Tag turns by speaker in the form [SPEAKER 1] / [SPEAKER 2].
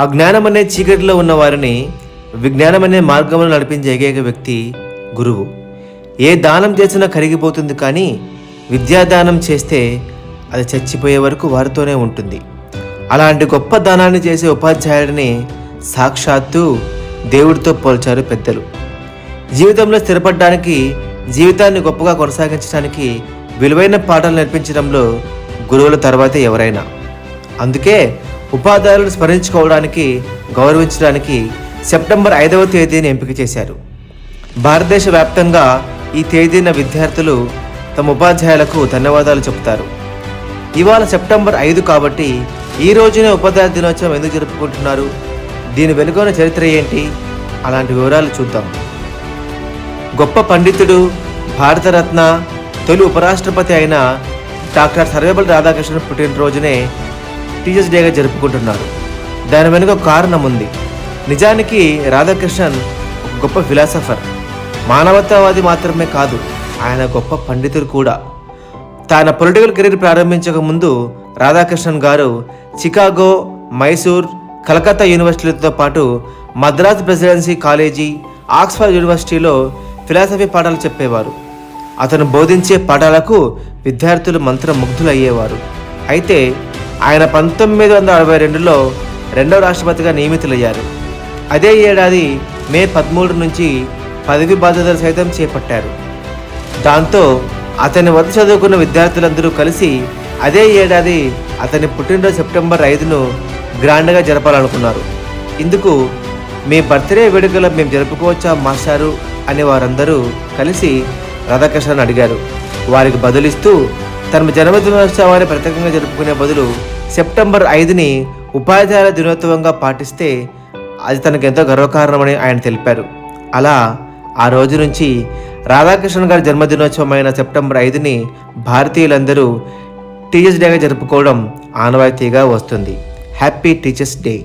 [SPEAKER 1] అజ్ఞానం అనే చీకటిలో ఉన్న వారిని విజ్ఞానం అనే మార్గంలో నడిపించే ఏకైక వ్యక్తి గురువు. ఏ దానం చేసినా కరిగిపోతుంది, కానీ విద్యాదానం చేస్తే అది చచ్చిపోయే వరకు వారితోనే ఉంటుంది. అలాంటి గొప్ప దానాన్ని చేసే ఉపాధ్యాయుడిని సాక్షాత్తు దేవుడితో పోల్చారు పెద్దలు. జీవితంలో స్థిరపడడానికి, జీవితాన్ని గొప్పగా కొనసాగించడానికి విలువైన పాఠాలు నేర్పించడంలో గురువుల తర్వాతే ఎవరైనా. అందుకే ఉపాధ్యాయులను స్మరించుకోవడానికి, గౌరవించడానికి సెప్టెంబర్ 5వ తేదీని ఎంపిక చేశారు. భారతదేశ వ్యాప్తంగా ఈ తేదీన విద్యార్థులు తమ ఉపాధ్యాయులకు ధన్యవాదాలు చెబుతారు. ఇవాళ సెప్టెంబర్ 5 కాబట్టి ఈ రోజునే ఉపాధ్యాయ దినోత్సవం ఎందుకు జరుపుకుంటున్నారు, దీని వెనుక చరిత్ర ఏంటి, అలాంటి వివరాలు చూద్దాం. గొప్ప పండితుడు, భారతరత్న, తొలి ఉపరాష్ట్రపతి అయిన డాక్టర్ సర్వేపల్లి రాధాకృష్ణన్ పుట్టినరోజునే టీచర్స్ డేగా జరుపుకుంటున్నారు. దాని వెనుక కారణం ఉంది. నిజానికి రాధాకృష్ణన్ ఒక గొప్ప ఫిలాసఫర్, మానవతావాది మాత్రమే కాదు, ఆయన గొప్ప పండితుడు కూడా. తన పొలిటికల్ కెరీర్ ప్రారంభించక ముందు రాధాకృష్ణన్ గారు చికాగో, మైసూర్, కలకత్తా యూనివర్సిటీలతో పాటు మద్రాస్ ప్రెసిడెన్సీ కాలేజీ, ఆక్స్ఫర్డ్ యూనివర్సిటీలో ఫిలాసఫీ పాఠాలు చెప్పేవారు. అతను బోధించే పాఠాలకు విద్యార్థులు మంత్రముగ్ధులు అయ్యేవారు. అయితే ఆయన 1962లో రెండవ రాష్ట్రపతిగా నియమితులయ్యారు. అదే ఏడాది మే 13 నుంచి పదవి బాధ్యతలు సైతం చేపట్టారు. దాంతో అతని వద్ద చదువుకున్న విద్యార్థులందరూ కలిసి అదే ఏడాది అతని పుట్టినరోజు సెప్టెంబర్ 5ను గ్రాండ్గా జరపాలనుకున్నారు. ఇందుకు మీ బర్త్డే వేడుకలు మేము జరుపుకోవచ్చా మాస్టారు అని వారందరూ కలిసి రాధాకృష్ణన్ అడిగారు. వారికి బదులిస్తూ తన జన్మదినోత్సవాన్ని ప్రత్యేకంగా జరుపుకునే బదులు సెప్టెంబర్ 5ని ఉపాధ్యాయుల దినోత్సవంగా పాటిస్తే అది తనకు ఎంతో గర్వకారణమని ఆయన తెలిపారు. అలా ఆ రోజు నుంచి రాధాకృష్ణన్ గారి జన్మదినోత్సవం అయిన సెప్టెంబర్ 5ని భారతీయులందరూ టీచర్స్ డేగా జరుపుకోవడం ఆనవాయితీగా వస్తుంది. Happy teachers day.